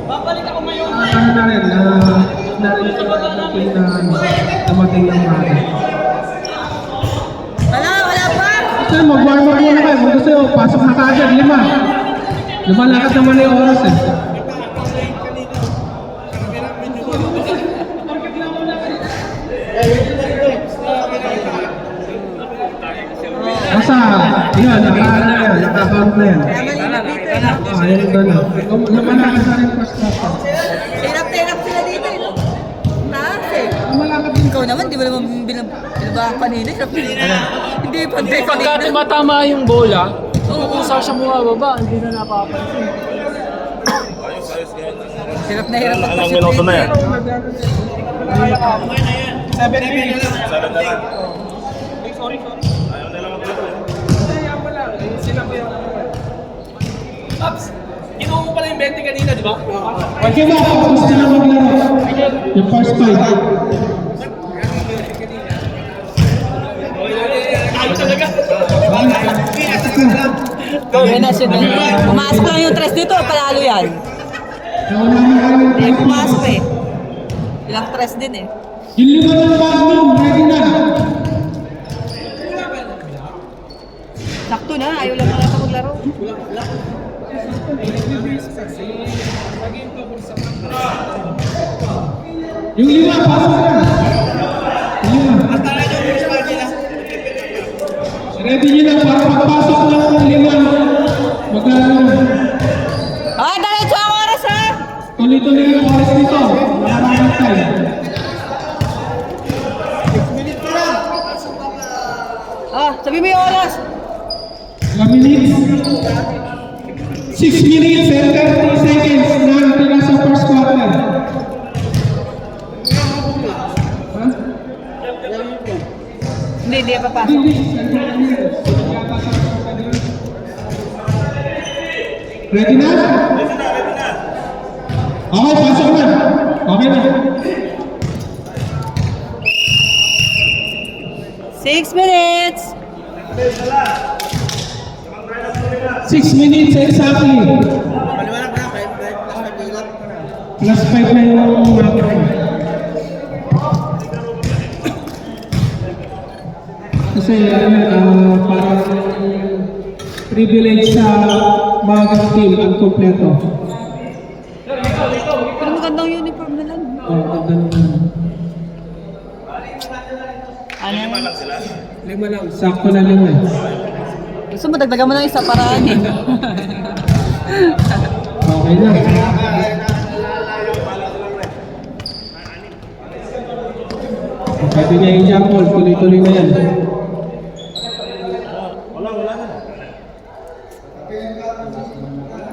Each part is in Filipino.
Babalik ako ngayon. Ano na rin, narinig ko na dumating ng mga. Wala pa! Sir, mag-warm up muna kayo. Kung gusto nyo, pasok na kagad, 5. Lumalakad naman na yung oras eh. Basta, yun, naka-count na yan. Ayun doon na. Lumalakad na rin first class. Hirap sila dito eh. Naasik. Lumalakad din. Ikaw naman, di ba naman binabahan kanina? Hirap din. Hindi pa Hindi, pagka tumatama yung bola, kung saan siya bumababa, hindi na napapansin. Hirap na hirap. Ilang minuto na yan? 7 minutes. Sorry. Sila ko yung... Pops, kinuha mo pala yung 20 kanina, di ba? Okay ba? Gusto na maglaro. Yung first fight. Tayo talaga. Gawin na siya. Pumasok lang yung tres dito, palalo yan. Pumasok eh. Ilang tres din eh. Yung 5 ng Magnum, ready na. Sakto na, ayaw lang natin maglaro. Yung 5, pasok na. Yung 5. Ready nyo na para pagpasok lang ng 5. Maglaro na. Ah, diretso ang oras ha! Tuloy-tuloy yung oras dito. Maraming time. Ah, sabi mo yung oras. 1 minute. 6 minutes and 30 seconds na tira sa first quarter. Hindi pa pasok. Ready na? Okay, pasok na. Okay na. 6 minutes! 6 minutes exactly. Plus 5 na yung kasi parang privilege sa mga team ang kompleto. Pero magandang uniform na lang. Ganda naman. Ano yan? 5 lang. Sakto na 5 eh. Gusto mo, dagdagan mo ng isa paraan eh. Okay na. Pwede niya yung jump ball. Tuloy-tuloy na yan.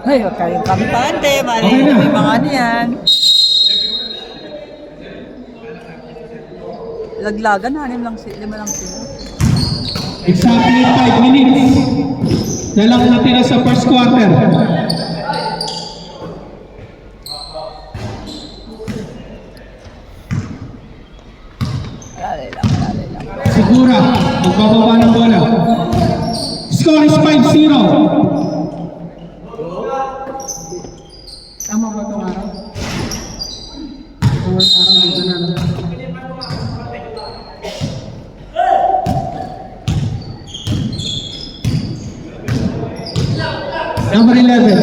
Ay, huwag kayong kampante. Mali, may mga ano yan. Laglagan, 5 lang sila. Exactly 5 minutes. Na lang natira sa first quarter. Lali lang. Sigura, magbababa ng bola. Score is 5-0. Tama ba itong araw? Itong araw, ito na. Number 11.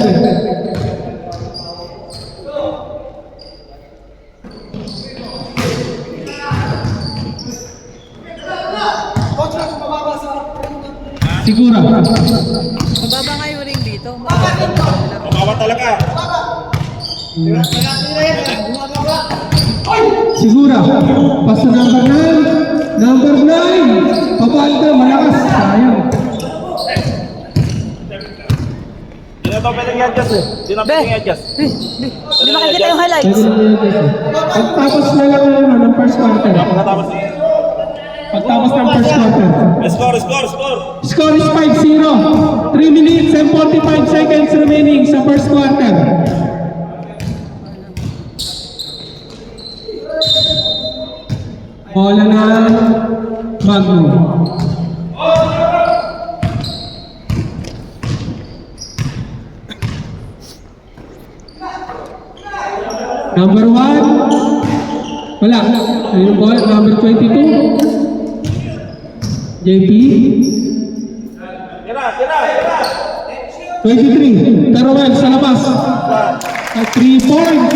Sigura. Mababa nga yung ring dito. Mababa talaga. Sigura. Paso number 9. Number 9. Papalda, malakas. Sayang. Hindi na ito pwedeng i-adjust eh. Hindi na pwedeng i-adjust. Hindi makikita yung highlights. Pagtapos na lang ng first quarter. Pagkatapos na. Pagtapos ng first quarter. Score! Score is 5-0. 3 minutes and 45 seconds remaining sa first quarter. Bola na Magnum. Number 1. Wala. Ayun bola. Number 22. JP. Tira, tira, tira. 23. Teruel sa labas. 3 points.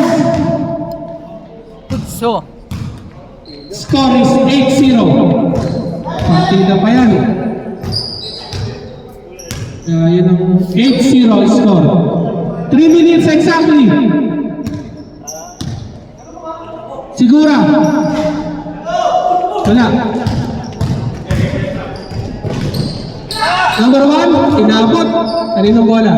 Putso. Score is 8-0. Partida pa yan. Yan ang 8-0 score. 3 minutes exactly. Sigura. Wala. Number 1, inabot. Kaninong bola?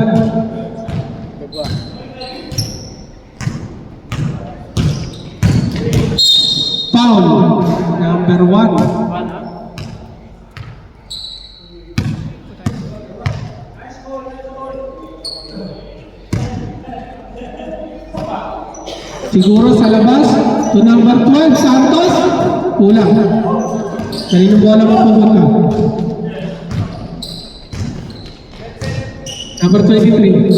Foul. Number 1. Siguro sa labas. To number 12, Santos. Kulang. Kaninong bola mapupunta? Number 23.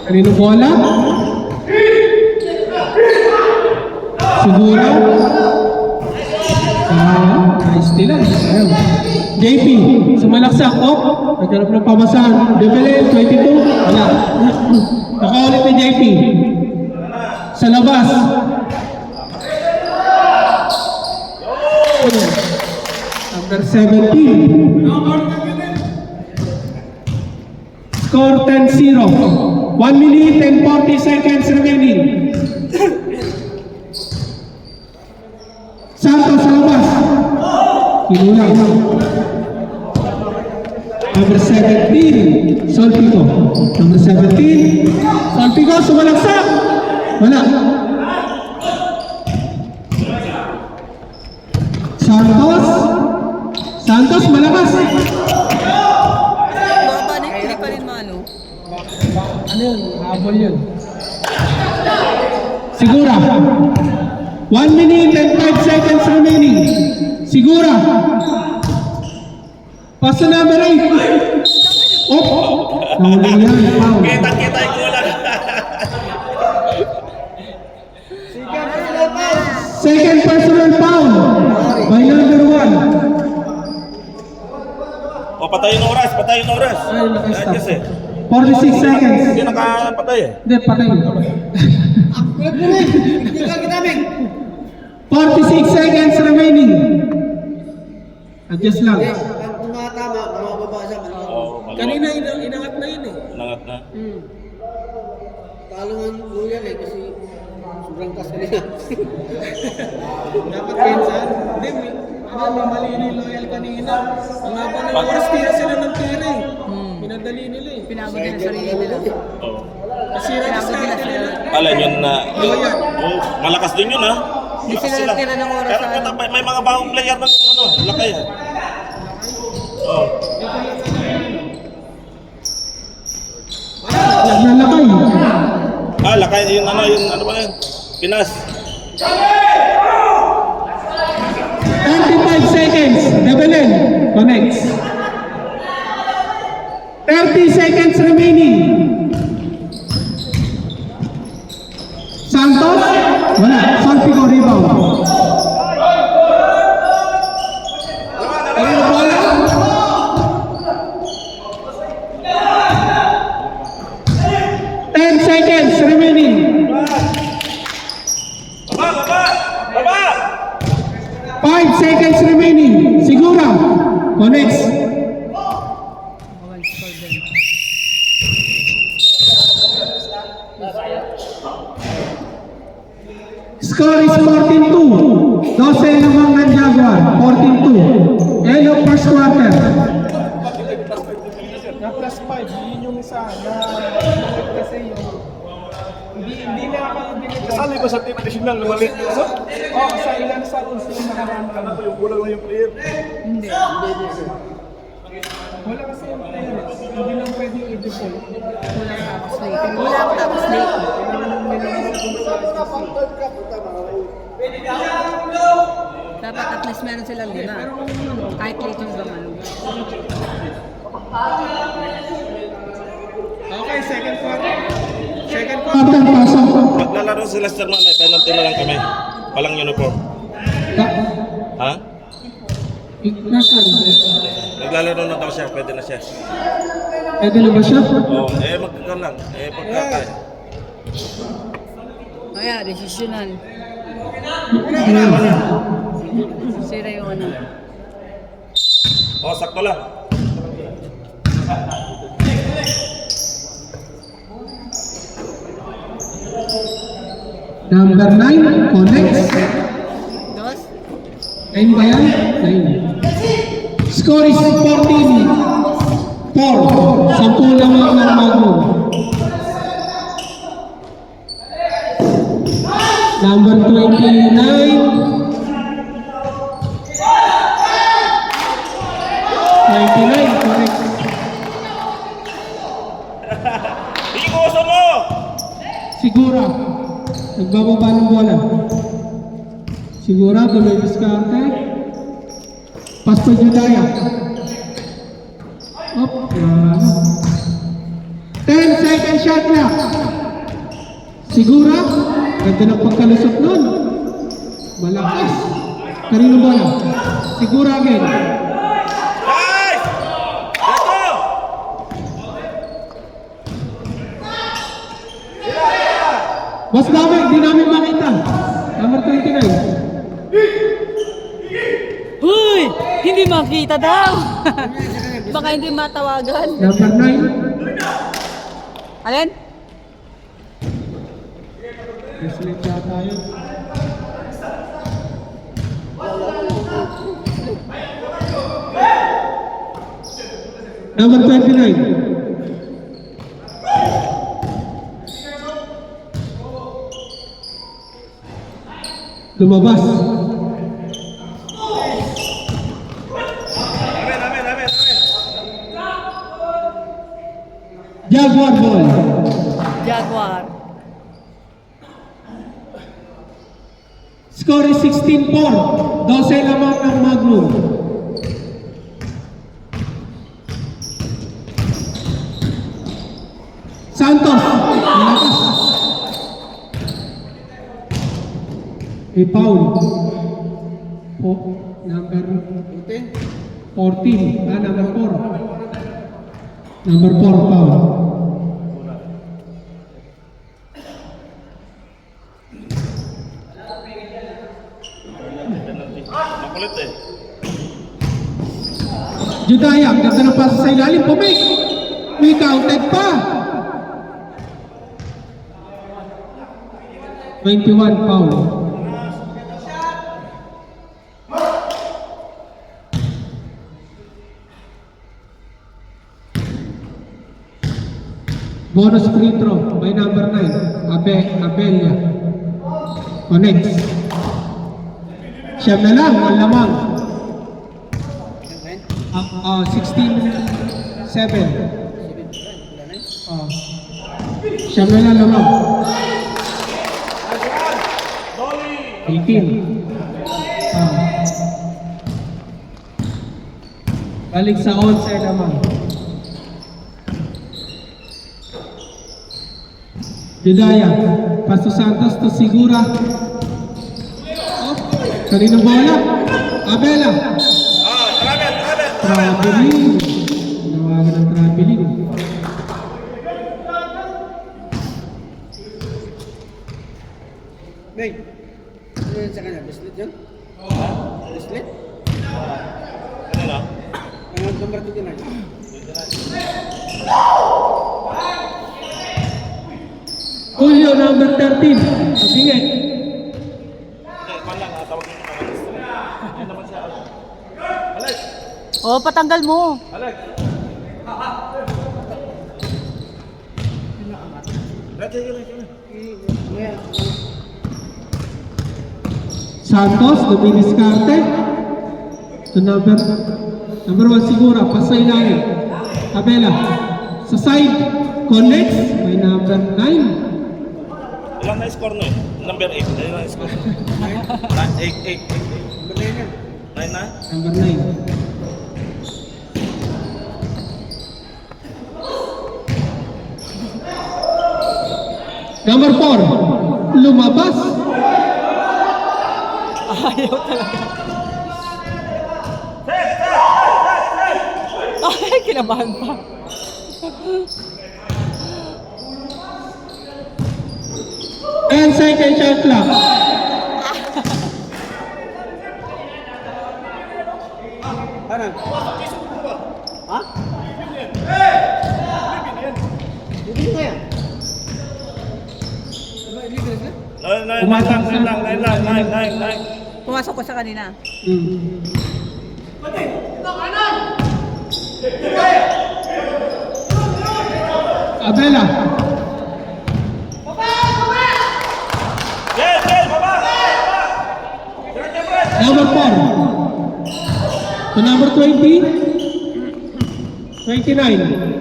Kaninong bola? Siguro. Nice lang. JP, sumalaksak. Oh, nagkaroon ng pamasahan. Debele, 22. Wala. Nakaulit ni JP. Sa labas. Number 17. Score 10-0. 1 minute and 40 seconds remaining. Santos sa labas. Kinulang. Number 17. Solpico. Number 17. Solpico, sumalaksak. Wala. Santos. Santos, malakas. Baba na, hindi pa rin malo. Ano yun? Habol yun. Sigura. 1 minute and 5 seconds remaining. Sigura. Pass to number 8. Oh! Nahuli yan. Foul. Kita-kita yung kulang. Second personal foul by number 1. O, patayin ang oras, patayin ang oras. Ay, nakastop. Ayos eh. 46 seconds. Hindi nakapatay eh. Hindi, patay. 46 seconds remaining. Adjust lang. Kung tama, mababa siya. Oo, Kanina inangat na yun eh. Nangat na. Talo nga Luyan eh, kasi sobrang kas kanina. Dapat Kensan. Hindi, may mali ni Loyal kanina. Ang haba ng oras, tira sila ng tira eh. Pinadali nila eh. Pinabot nila sarili nila. Oo. Nasira na sa Pinabot nila nila. Alam yun na. Oh, malakas din yun ha. Hindi sila nagtira ng oras Pero sa ano. may mga bagong player ng ano, lakay ha. Oh. Naglalakay. Lakay yung ano ba yan? Pinas. 25 seconds. Debelen. Connects. 30 seconds remaining. Santos. Wala. Solpico rebound. Ano bola? Seconds remaining. Baba! 5 seconds remaining. Sigura. Connects. Score is 14-2. 12 lamang ng Jaguar. 14-2. End of first quarter. Na plus 5, yun yung isa na kasi yung hindi na ako binigay. Kasali ba sa team additional lumalit? Oo, sa ilang sa rules yung nakaraan. Ano ko yung kulang lang yung player? Hindi. Wala kasi yung players. Hindi lang pwedeng i-deploy. Kulang tapos late. Kulang tapos late. Dapat at least meron silang 5. Kahit late yung gamano. Okay, second quarter. Spartan, pasok. Maglalaro sila Sir mamaya, penalty na lang kami. Walang uniform. Ha? Nasaan? Naglalaro na daw siya, pwede na siya. Pwede na ba siya? Oo, magkakaroon lang. Pagkakaya. Kaya, decisional. Sira yung ano. Sakto lang. Number 9, connects. Dos? 9 ba yan? 9. Score is 14. 4. 10 lamang ng Magnum. Number 29. 29, correct. Ikuso mo! Sigura. Nagbababa ng bola. Sigura, dumidiskarte. Pass to Judaya. Op, yan. 10 second shot clock. Sigura, ganda ng pagkalusot nun. Malakas. Kanino bola? Sigura again. Nice! Let's go! Mas dami, di namin makita. Number 29. Uy! Hindi makita daw! Baka hindi matawagan. Number 9. Alin? Wrestling yata yun. Number 29. Lumabas. Amen. Jaguar ball. Jaguar. Score is 16-4. 12 lamang ng Magnum. Santos. Malakas. May foul. Number 14. Number 4. Number 4 foul. Makulit eh. Judaya, ang ganda ng pasa sa ilalim. Pumik! May counted pa! 21 foul. Bonus free throw by number 9, Abelia. Connects. Siyam na lang, ang lamang. 16-7. Siyam na lang lamang. 18. Balik sa 11 naman. Judaya, Pasto Santos to Sigura. Kaninong bola? Abela. Traveling. Nawagan ng traveling. Bey, ano yun sa kanya? Bracelet yun? Bracelet? Ano na? Ang number 29. Julio, number 13. Sige. Yan naman siya. Alex! Oh, patanggal mo. Alex! Santos, dumidiskarte. To number 1 Sigura, pasa ilalim. Abela. Sa side, connects. May number 9. Ilang na-score no eh? Number 8. Ilang na-score? 8. Number 9 yan. 9 na? Number 9. Number 4, lumabas. Ayaw talaga. Ay, kinabahan pa. And second shot clock. Ano? Ha? Bibili ko yan. Nine. Pumasok ko sa kanina. Abela. Yes, baba! Number 4. To number 20. 29.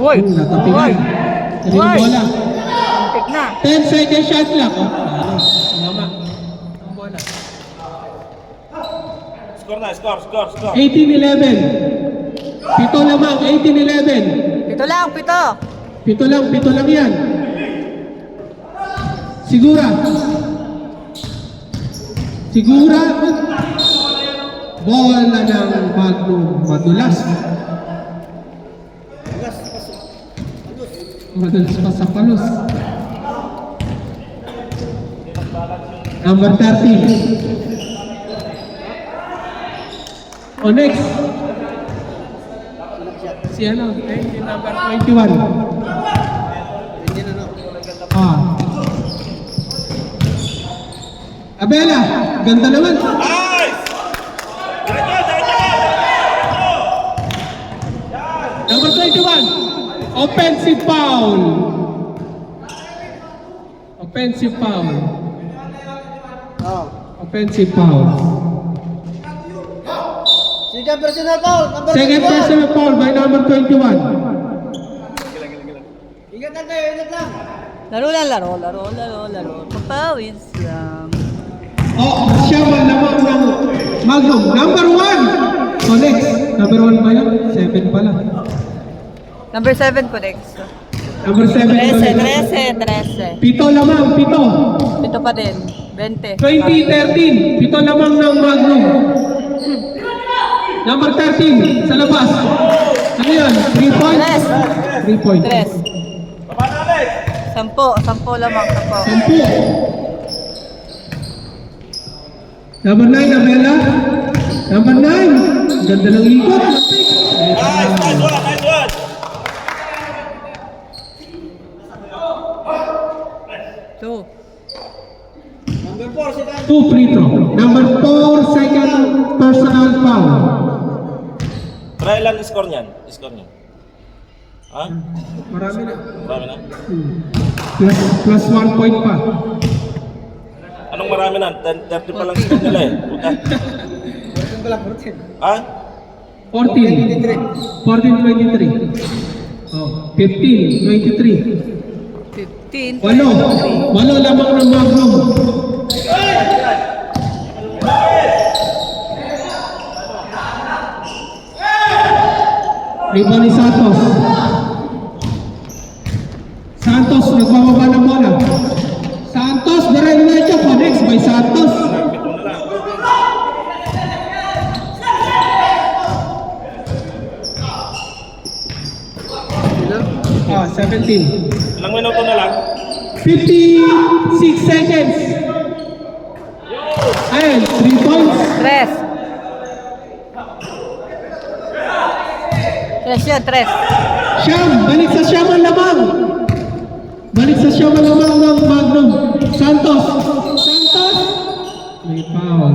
Uy! Natapingan. Kanino Uy! bola? Pick na. 10 second shot clock. Tama. Ang bola. Score na, score. 18-11. Pito lamang, 18-11. Pito lang, pito. Pito lang yan. Sigura. Bola ng Magnum. Madulas. Madulas pa sa palos. Number 30. O next. Si ano? Number 21. Hindi na, no? Abela, ganda naman. Nice! Number 21, offensive foul. Offensive foul. Oo. Offensive foul. Second personal foul. Number Second 21. personal foul by number 21. Ingat lang tayo, ingat lang. Laro. Papawis lang. Oh, siya man lamang ng Magnum. Number 1. So next, number 1 ba yun? 7 pala. Number 7 ko next. Number 7 13. Pito lamang, pito. Pito pa din. 20. 2013, pito lamang ng Magnum. Number 13, sa labas. Ano yan? 3 points? 3 points. 3. Baba na ulit! 10 lamang. 10. Number 9, Abela. Number 9. Ganda ng ikot. Nice one! 2. Number 4, second. 2 free throw. Number 4, second personal foul. Try lang score niyan. Ha? Marami na. Marami na? Plus 1 point pa. Anong marami na? 30 pa lang score nila eh. Puta. 14 pala, 14. Ha? 14. 14-23. Oh, 15-23. 15. Walo lamang ng Magnum. Rebound ni Santos. Santos nagbababa ng bola. Santos, diretso, connects by Santos. Ah, 17. Ilang minuto na lang? 56 seconds. Ayun, 3 points. 3 yun, 3. Siyam, balik sa siyam ang lamang. Balik sa siyam ang lamang ng Magnum. Santos. May foul.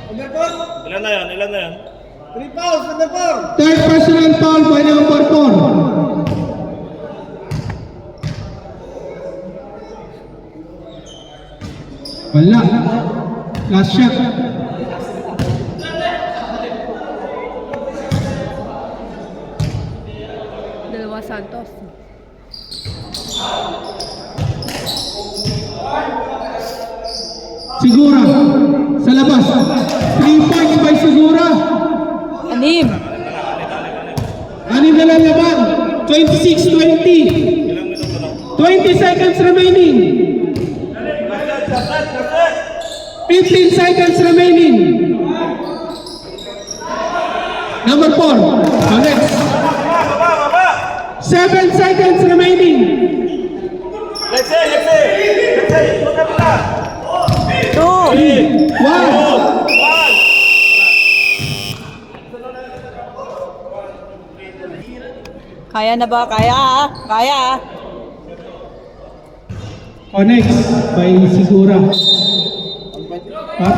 Number 4. Ilan na yan? 3 fouls, number 4. Third personal foul by number 4. Wala. Last shot. Dalawa Santos. Sigura. Sa labas. 3 points by Sigura. Anim. Anim na lang laban. 26-20. 20 seconds remaining. 15 seconds remaining. Number 4. Next. 7 seconds remaining. Let's say. Look at that. 2. 1. Kaya na ba? Kaya. Connects by Sigura. 1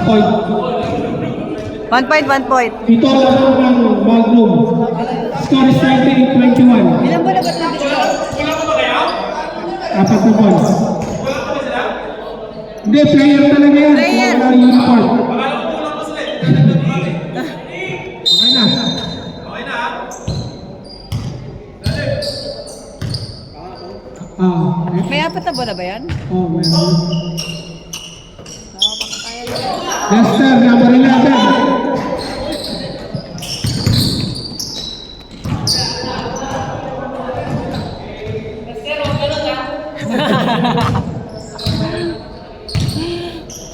point. 1 point. Ito lang ang Magnum. Score is 28-21. Ilan ba na ba ito? 4 na points. Hindi, player talaga yan. Player. Wala uniform. Okay na. May apat na bola ba yan? Oh, meron. Kaya na. Lester, number 11.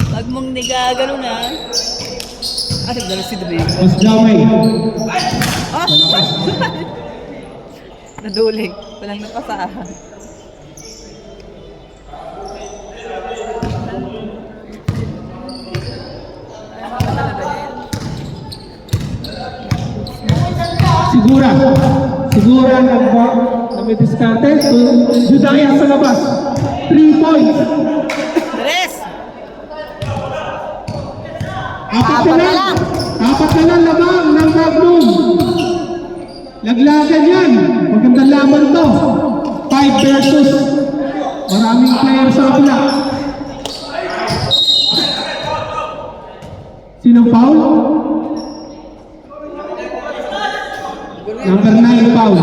Pag mong nigagano na. Nagdala si Domingo. Mas damay. Ah! Naduling. Walang napasahan. Sigura na may diskarte. Judaya sa labas. 3 points. Tres! Apat na lang labang ng Magnum. Laglagan yan. Magandang laban to. 5 versus. Maraming players sa kabila. Sinong foul? Number 9 foul.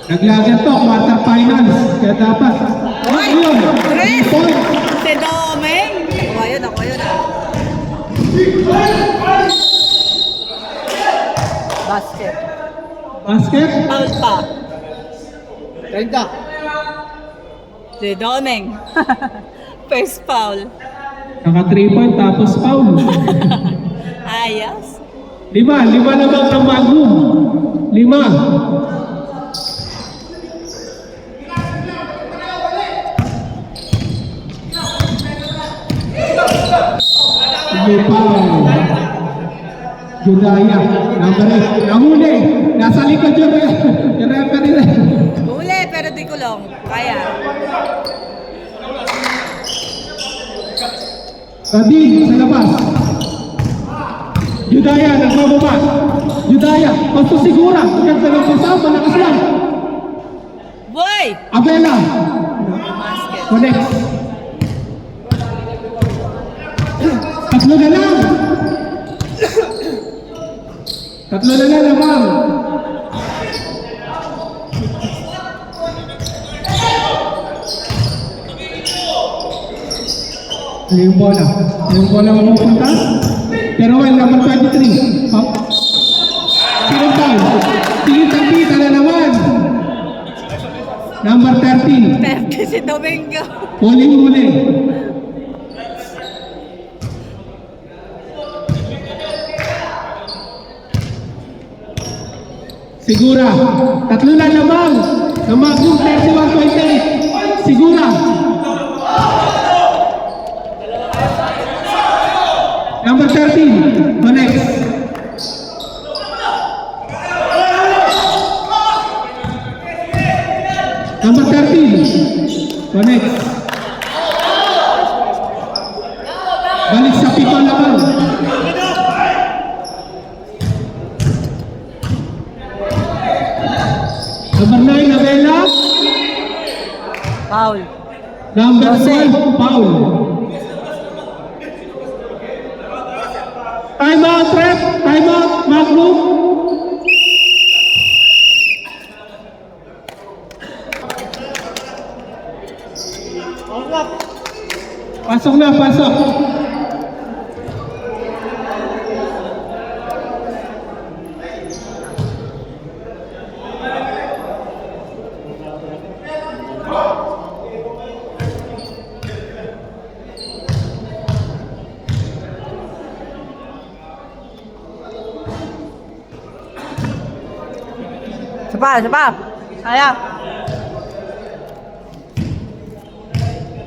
Naglagan to, quarterfinals. Kaya dapat. Ay! Ayun, Tres! 3 points. Si Domeng! Ako yun ah. Basket. Basket. Foul pa. 30. Si Domeng. First foul. Naka 3 point tapos foul. Ayos. 5 naman ng Magnum. 5. Sige foul. Judaya, number 8. Nahuli. Nasa likod yun. Yung referee na. Huli, pero di kulong. Kaya. Kadin sa labas. Judaya, nagbababa. Judaya, pasto sigura. Ganda ng pisa, malakas lang. Boy! Abela. Basket. Connect. Tatlo na lang. Tatlo na lang naman. Yung bola. Yung bola mapupunta. Pero well, number 23. Sinong foul? Tingin-tagpita na naman. Number 13. Perde si Domingo. Huling-huli. Sigura. Tatlo na lamang. Na Magnum 31-28. Sigura. Number 13. Connect. Number 13. Connect. Balik sa 7 lamang. Number 9, Abela. Foul. Number 12, Paul. Time out, ref. Time out, Magnum. Pasok na, pasok. Isa pa. Kaya.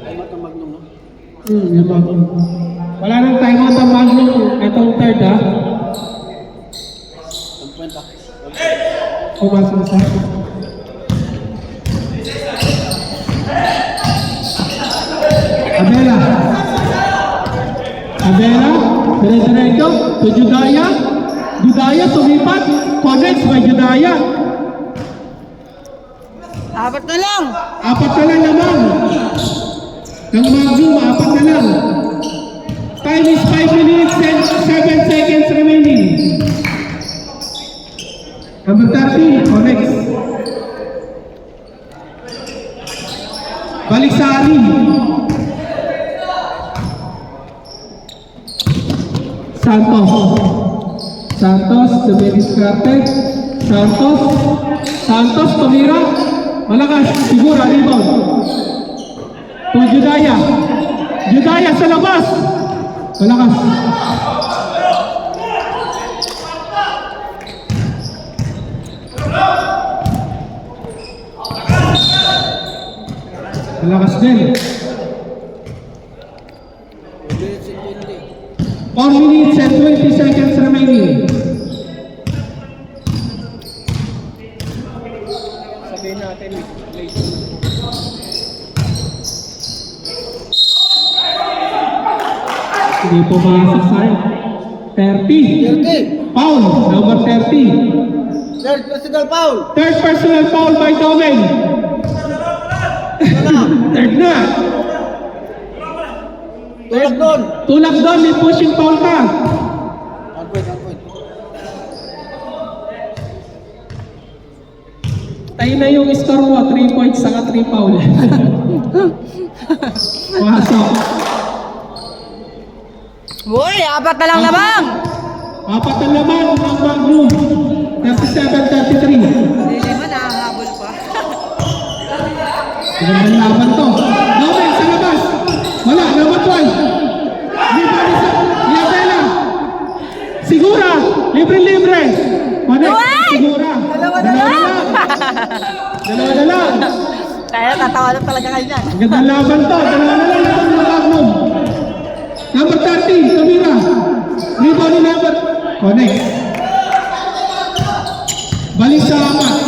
Ay, matamagnong, no? Yung Magnum. Wala nang time out ang Magnum. Itong third, ha? Ang kwenta. Pumasok sa Abela. Dire-diretso. To Judaya. Judaya, sumipat. Connects by Judaya. Apat na lang. Apat na lang naman. Ng Magnum, apat na lang. Time is 5 minutes and 7 seconds remaining. Number 30, connects. Balik sa Ari. Santos, the very started. Santos, tumira. Malakas, sigura, rebound. To Judaya. Judaya sa labas. Malakas. Malakas din. 4 minutes and 20 seconds remaining. Sabihin natin, late. Hindi pumasok sa'yo. 30. Foul, number 30. Third personal foul. Third personal foul by Domen. Third na. Tulak doon. Tulak doon, may pushing foul ka. Ang point. Tayo na yung score mo, 3 points saka 3 foul. Pasok. Boy, apat na lang naman. Apat ang laman ng Magnum. 37-33. Hindi naman, nakahabol pa. Magandang laban to. Domen sa labas. Wala, number 12. Libre sa Yabela. Sigura, libre-libre. Connect, Uy! Sigura. Dalawa na lang. Dalawa na lang. Kaya tatawa lang talaga kayo dyan. Magandang laban to. Dalawa na lang ito ng Magnum. Number 30, tumira. Rebound ni number. Connect. Balik sa apat.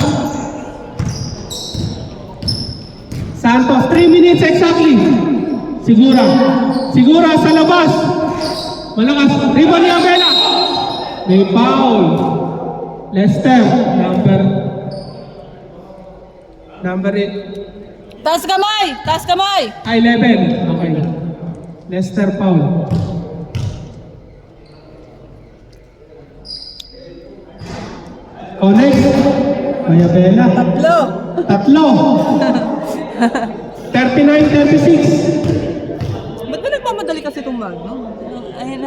Santos, 3 minutes exactly. Sigura sa labas. Malakas. Rebound ni Abela. May foul. Lester, number 8. Taas kamay. 11. Okay. Lester foul. Connect. Mayabela. Tatlo. 39-36. Ba't ba nagmamadali kasi itong mag, no? Ay,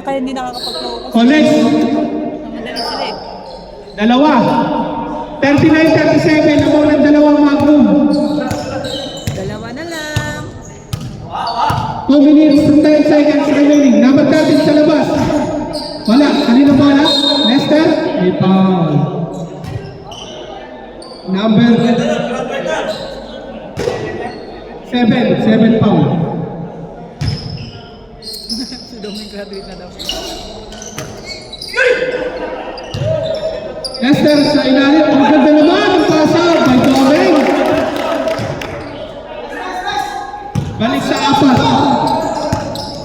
kaya hindi nakakapag-focus. Connect. Madali sila eh. Dalawa. 39-37. Nabaw ng dalawang Magnum. Dalawa na lang. 2 minutes and 10 seconds remaining. Number 13 sa labas. Wala. Kanino bola? Lester? May foul. Number 7 foul. Si Doming graduate na daw. Lester sa ilalim. Ang ganda naman ang pasaw by Domeng. Balik sa apat.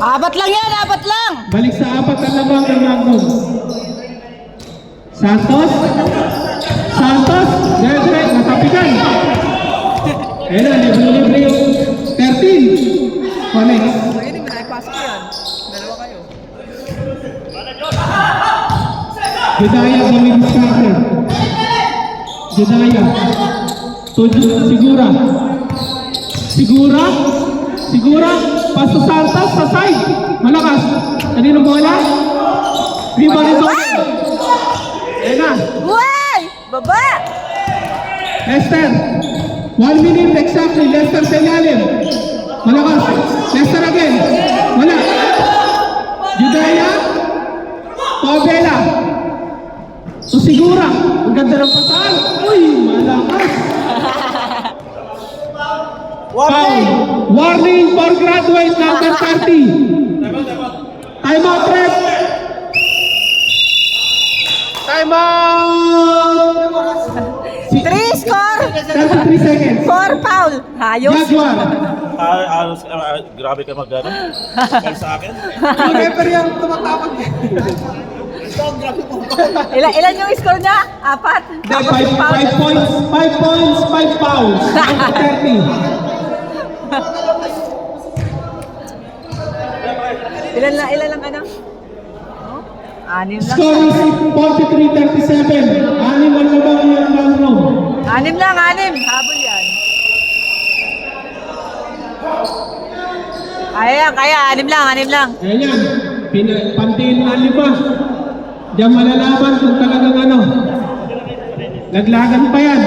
Apat lang yan, apat lang. Balik sa apat ang lamang ng Magnum. Santos. Dire, natapikan. Ayun na, libre yung 13. Connect. Ayun, may naipasok yan. Dalawa kayo. Judaya bumig sa akin. Judaya. Sigura. Pasto Santos sa side. Malakas. Kanino bola? Rebound ito. Ayan na. Uy! Baba! Lester. 1 minute exactly. Lester sa ilalim. Malakas. Lester again. Wala. Judea. Pabela. Susigura. Ang ganda ng pasahan. Uy, malakas. Foul. Warning for graduate number 30. Time out, ref. Time out. 3 score! 33 seconds. 4 foul! Hayos! Jaguar. Grabe ka mag-ano. Call sa akin. Referee yung tumatawag. Ilan yung score niya? 4? 5 points. 5 points. 5 fouls. 30. Ilan lang ano? Oh? 6 lang. Score is 43-37. 6 ang labang yung bathroom. 6 lang, 6. Habol yan. Kaya. 6 lang. Ayan yan. Pantiin na 5. Diyan malalaman kung talagang ano. Laglagan pa yan.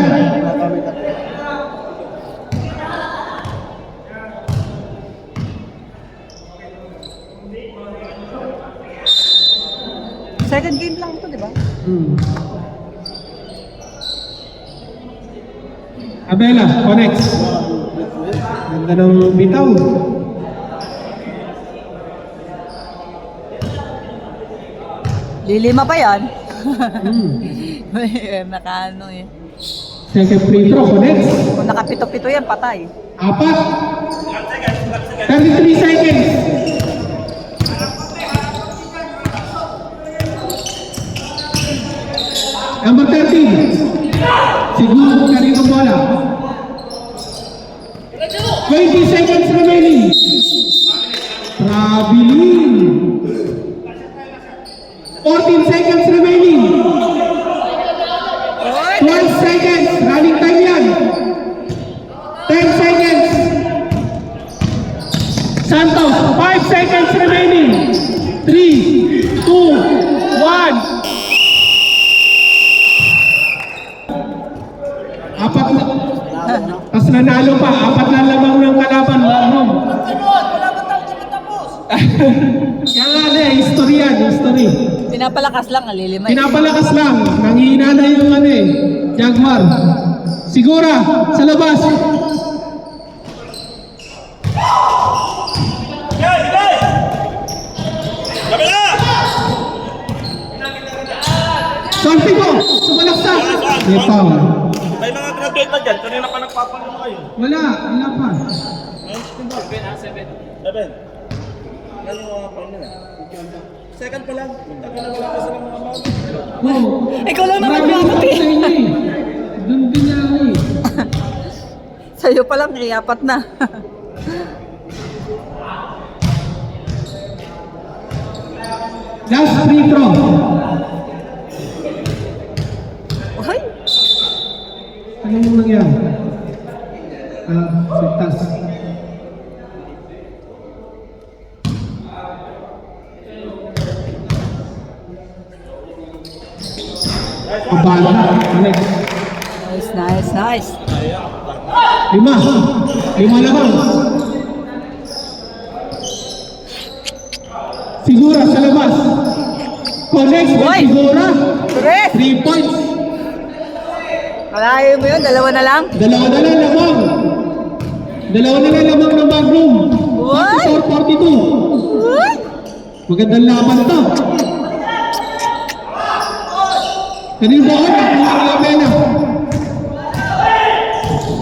Second game lang ito, di ba? Abela, connects. Ganda ng bitaw. Lilima pa yan. Nakano eh. Second free throw, connects. Kung nakapito-pito yan, patay. 4. 33 seconds. Number 13. Siguro kanino bola. 20 seconds remaining. Traveling. 14 seconds remaining. 12 seconds. Running time yan. 10 seconds. Santos, 5 seconds remaining. 3, 2, 1. Apat na. Tapos nanalo pa. 4 na lamang ng kalaban. Kaya nga history yan. History. Pinapalakas lang, lilima. Pinapalakas lang. Nanghihina na yung Jaguar. Sigura, sa labas. Sorti ko, sumalaksak. May foul. May mga graduate na dyan. Kanina pa nagpapalo kayo. Wala pa. 7. Ano mga pa nila? Second pa lang. Tagal na wala pa sila mga mga. Ikaw lang naman Maraming yung sa inyo eh. Doon din niya eh. Sa'yo pa lang, 4 na. Last free throw. Ay! Anong nangyari? Sigtas. Abala. Alex. Nice. 5 lamang. Sigura sa labas. Connects with Uy! Sigura. Correct! 3 points. Kalayo mo yun, 2 na lang. Dalawa na lang lamang ng backroom. Uy! 44-42. Uy! Magandang laban to. Kanina ba ako? Abela.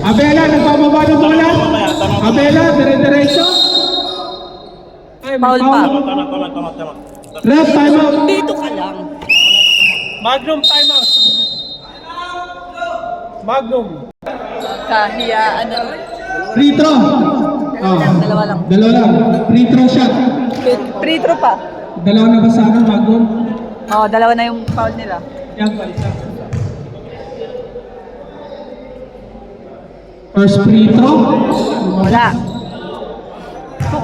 Abela, nagpapaba ng bola. Abela, dire-diretso. Foul pa. Tama. Ref, time out. Dito ka lang. Magnum timeout. Magnum. Kahiyaan na. Free throw. Dalawa lang. Dalawa lang. Free throw shot. Free throw pa. Dalawa na ba sana, Magnum? Oo, 2 na yung foul nila. Yan pa isa. First free throw. Wala.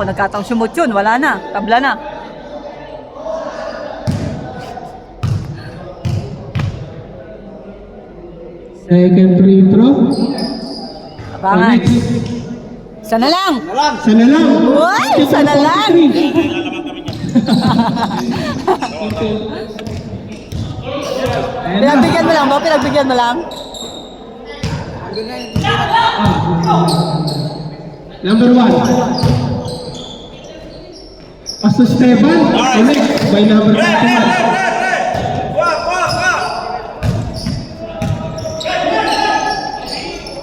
kung nagkataong sumot yun, wala na. Tabla na. Second free throw. Abangan. Isa na lang. Sana lang. Uy, isa na lang. Ayan na. Pinagbigyan mo lang ba? Pinagbigyan mo lang? Number 1. Pastor Esteban. Connect by number 21.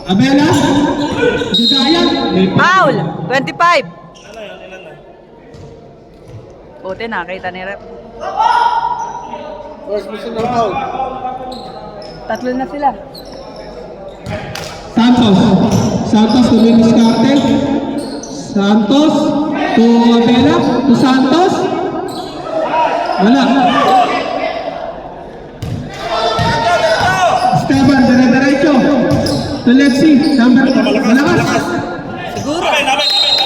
Abela. Judayat. Foul! 25. Buti nakita ni Rep. First personal foul. Tatlo na sila. Santos. Santos to Luis Cartel. Santos to Abela. To Santos. Wala. Esteban, dire-diretso. To Lexi. Number. Malakas. Siguro.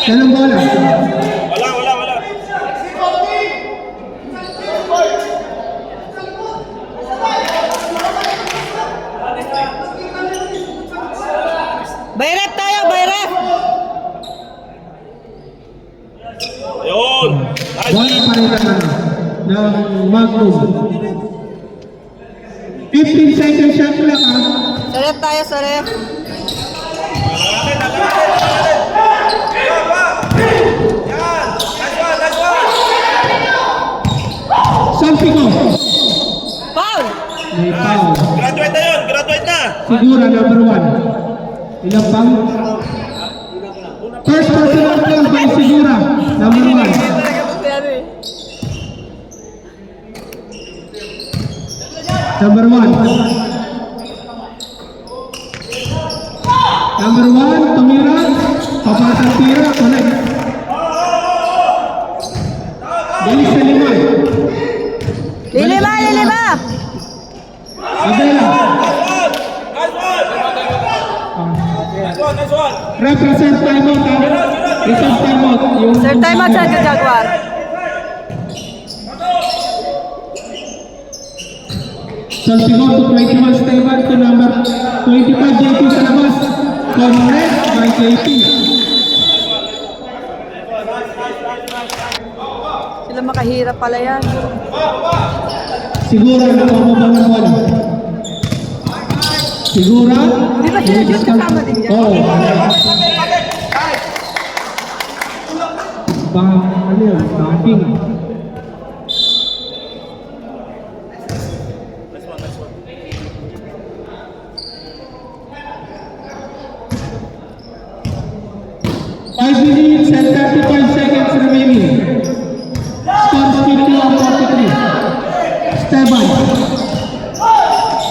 Dalawang bola. Wala. Bayrep tayo, bayrep! Ayun. Bola pa rin ng Magnum. 15 seconds shot lang ha. Sarep tayo, sarep. Santico. Foul! May foul. Graduate na yun. Graduate na. Sigura number 1. Ilang pang? First personal foul by Sigura. Number 1. Number 1. Number 1, tumira. Papasang tira. Connect. Balik sa 5. Lilima! Abela. Nice one. Represent timeout ha. Reserve timeout. Yung Sir, time out sa Jaguar. Santiago to 21 Esteban to number 25 JP sa labas. Connect by JP. Sila makahirap pala yan. Siguro na pababa ng bola. Siguro. Di ba sila Diyos kasama din dyan? Oo. Ano yun? Backing. Five minutes and 35 seconds remaining. Score speed 2-43. Esteban.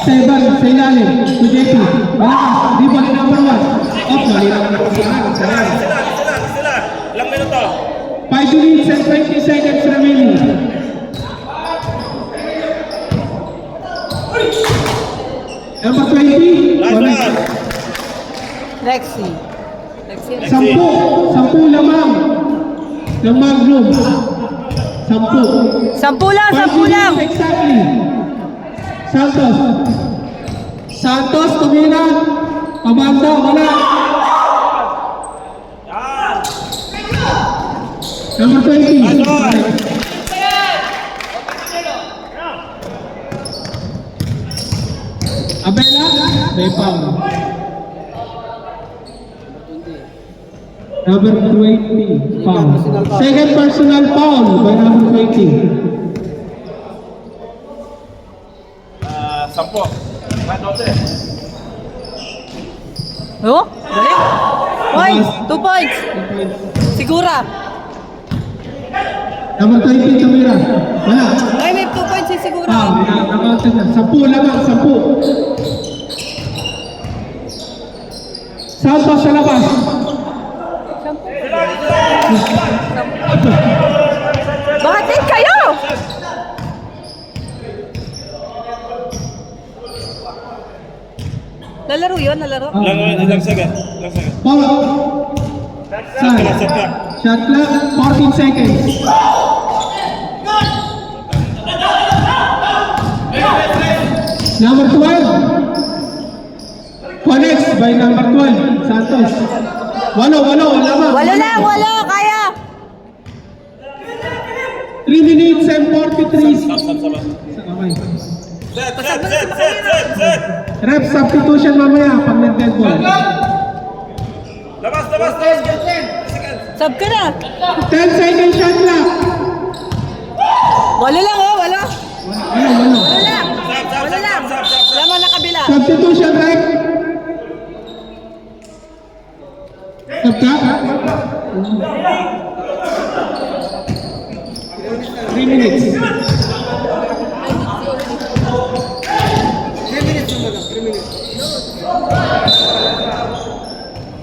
Esteban sa ilalim. To JP. Malakas. Di ba ni number 1? Up. Mali lang na kusihan. Sayang. Sila. Ilang minuto? 5 minutes and 20 seconds remaining. Number 20. Last Connect. one. Lexi. Lexi. 10 lamang. Ng Magnum. 10. 10 lang, 10 lang. Exactly. Santos. Santos, tumira. Amanda, wala. Number 20. Last one. Abela, may foul. Number 20, foul. Second personal foul by number 20. 10. Manote. Oh, galing. Hoy, 2 points. Sigura. Number 20, tumira. Wala. Ay, may 2 points si Sigura. Nakaunted na. 10 lamang, 10. Santos sa labas. Bakit din kayo? Lalaro yun, lalaro. Ilang second? Foul. Saan? Last second. Shot clock, 14 seconds. Number 12. Connects by number 12, Santos. Walo, lamang. Walo lang, walo, kaya. 3 minutes and 43 Stop. Okay. Set. Rep substitution mamaya pag nag-dead ball. Labas. Sub ka na. 10 second shot clock. Walo lang, oh, walo. Walo. Walo lang. Walo lang. Lamang na kabila. Substitution, Rep. Sub ka? 3 minutes. 3 minutes naman lang, 3 minutes.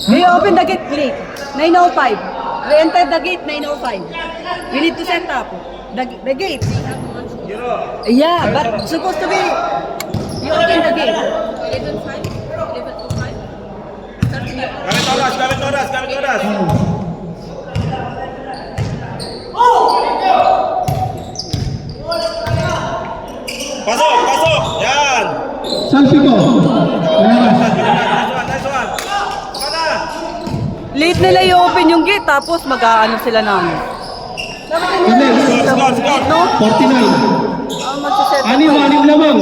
We open the gate late. 9:05. We enter the gate 9:05. We need to set up the gate. Yeah, but supposed to be you open the gate. 11:05. 11:05. Gamit oras. Pasok! Yan! Salpico. Malakas. Nice one! Mana? Late nila i-open yung gate tapos mag-aano sila namin. Dapat nila Next. yung gate, no? 49. Magsiset up. 6 lamang.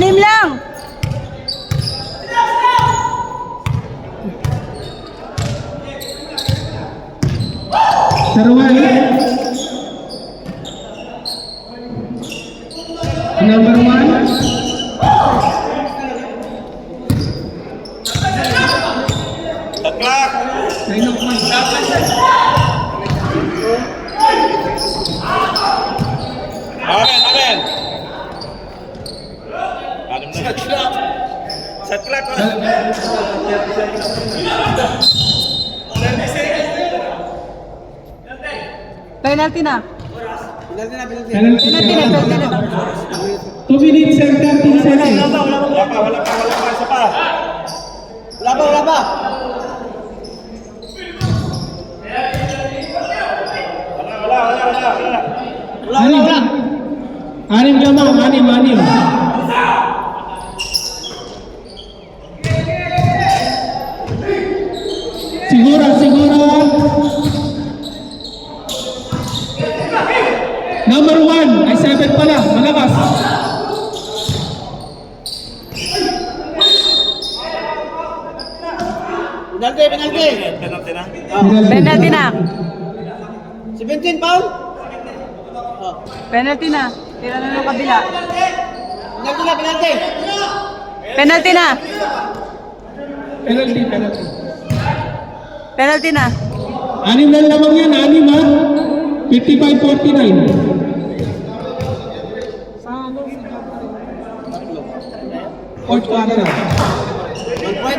6 lang! Saruan. Number 1. Shot clock! Amen! Shot clock! Penalty na. Penalty. Penalty na. 2 minutes and 13 seconds. Wala pa, isa pa. Wala pa. Wala. Anim lamang, anim. Siguro. Number 1, ay 7 pala, malakas. Penalty. Penalty na. Penalty na. 17 pound? Penalty na. Tira na ng kabila. Penalty. Penalty na. Penalty. Penalty na. Anim na lamang yan, anim ha. 55-49. Fourth quarter. 1 point.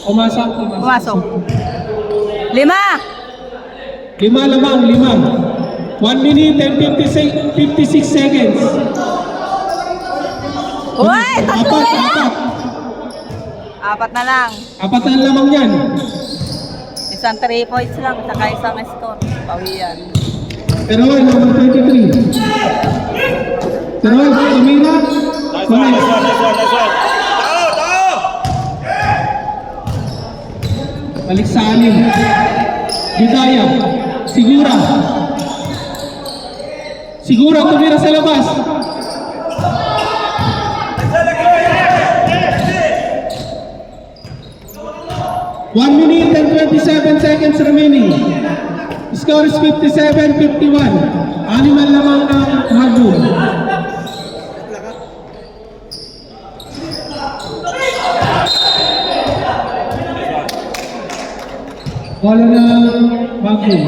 Pumasok. Pumasok. 5. 5 lamang. 1 minute and 56 seconds. Uy! Tatlo na lang! 4 4 na lang. na lamang yan. Isang 3 points lang, saka isang score. Pawiyan. Teroy, number 23. Teroy, tumira. Nice one. Tao! Balik sa anim. Bidaya. Sigura tumira sa labas. One minute and 27 seconds remaining. Score is 57-51. Animal lamang ng hagod. Bola ng hagod.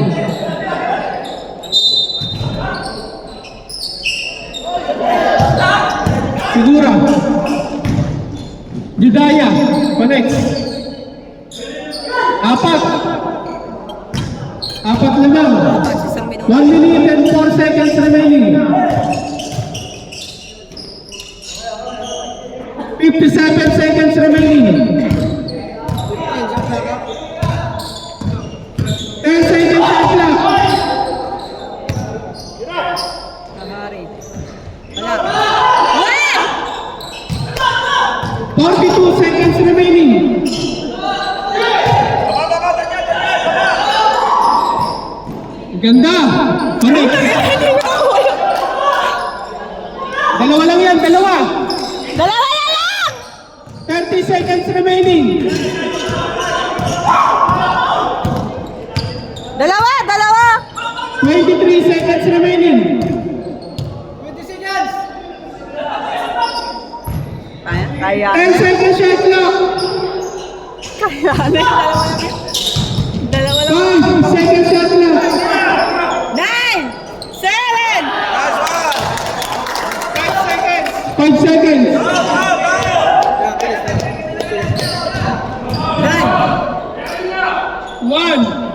Sigura. Bidaya. Connects. 4 lamang. 1 minute and 4 seconds remaining. 57 seconds remaining. 42 seconds remaining. Ganda. Connect. Dalawa lang yan, dalawa. Dalawa na lang! 30 seconds remaining. Dalawa! Dalawa! 23 seconds remaining. 20 seconds. Kaya 10 seconds shot clock. Kaya na. Dalawa lang. 5 seconds shot clock. 9! 7! 5 seconds. 1.